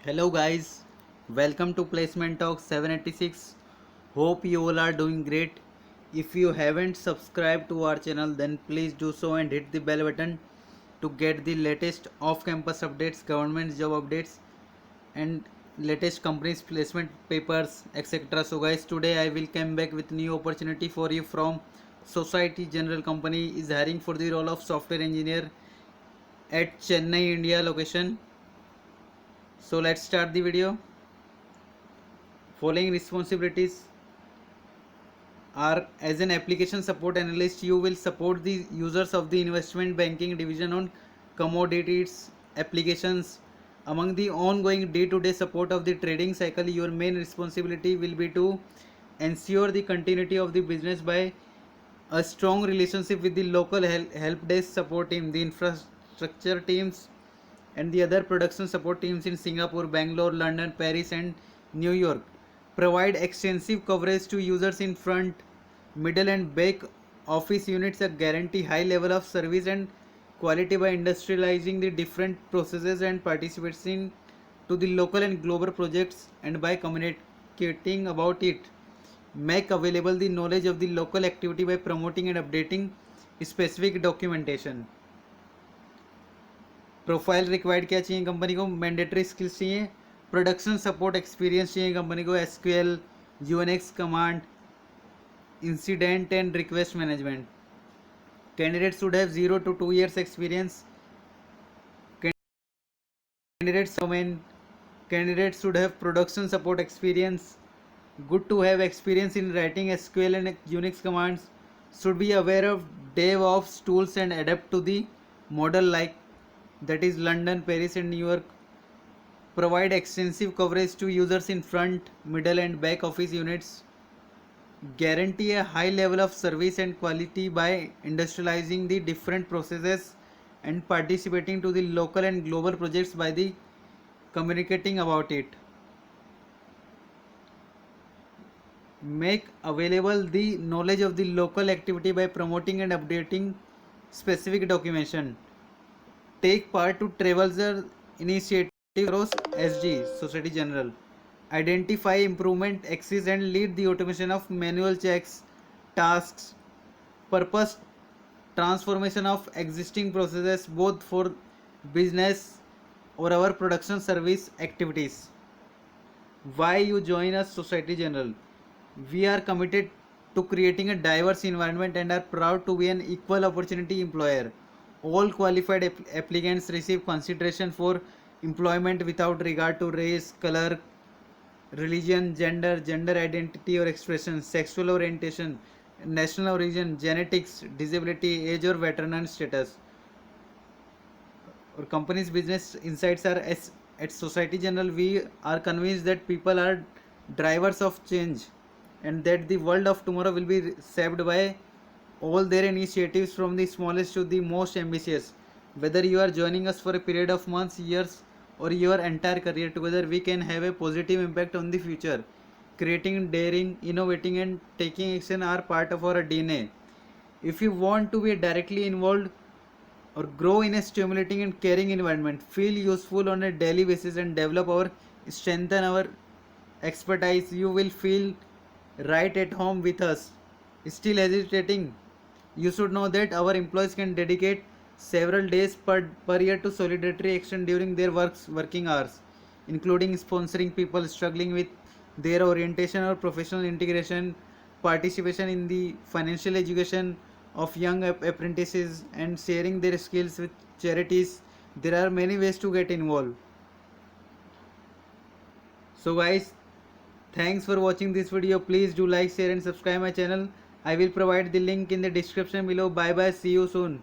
Hello guys, welcome to Placement Talk 786. Hope you all are doing great. If you haven't subscribed to our channel, then please do so and hit the bell button to get the latest off-campus updates, government job updates, and latest companies placement papers, etc. So guys, today I will come back with new opportunity for you from Society General Company is hiring for the role of software engineer at Chennai, India location. So let's start the video. Following responsibilities are: as an application support analyst, you will support the users of the investment banking division on commodities applications. Among the ongoing day-to-day support of the trading cycle, your main responsibility will be to ensure the continuity of the business by a strong relationship with the local help desk support team, the infrastructure teams, and the other production support teams in Singapore, Bangalore, London, Paris, and New York. Provide extensive coverage to users in front, middle, and back office units that guarantee high level of service and quality by industrializing the different processes and participating to the local and global projects, and by communicating about it. Make available the knowledge of the local activity by promoting and updating specific documentation. Profile required क्या चाहिए company को? Mandatory skills चाहिए, production support experience चाहिए company को, SQL, UNX command, incident and request management. Candidate should have 0 to 2 years experience. Candidates should have production support experience. Good to have experience in writing SQL and Unix commands. Should be aware of DevOps tools and adapt to the model like that is London, Paris, and New York. Provide extensive coverage to users in front, middle, and back office units. Guarantee a high level of service and quality by industrializing the different processes and participating to the local and global projects by the communicating about it. Make available the knowledge of the local activity by promoting and updating specific documentation. Take part to Trailblazer initiative across SG, Society General. Identify improvement axes and lead the automation of manual checks, tasks. Purpose transformation of existing processes both for business or our production service activities. Why you join us, Society General? We are committed to creating a diverse environment and are proud to be an equal opportunity employer. All qualified applicants receive consideration for employment without regard to race, color, religion, gender identity or expression, sexual orientation, national origin, genetics, disability, age or veteran status. Our company's business insights are at Society General. We are convinced that people are drivers of change and that the world of tomorrow will be shaped by all their initiatives from the smallest to the most ambitious. Whether you are joining us for a period of months, years, or your entire career, together we can have a positive impact on the future. Creating, daring, innovating, and taking action are part of our DNA. If you want to be directly involved or grow in a stimulating and caring environment, feel useful on a daily basis, and develop or strengthen our expertise, you will feel right at home with us. Still hesitating? You should know that our employees can dedicate several days per year to solidarity action during their working hours, including sponsoring people struggling with their orientation or professional integration, participation in the financial education of young apprentices, and sharing their skills with charities. There are many ways to get involved. So guys, thanks for watching this video. Please do like, share, and subscribe my channel. I will provide the link in the description below. Bye bye. See you soon.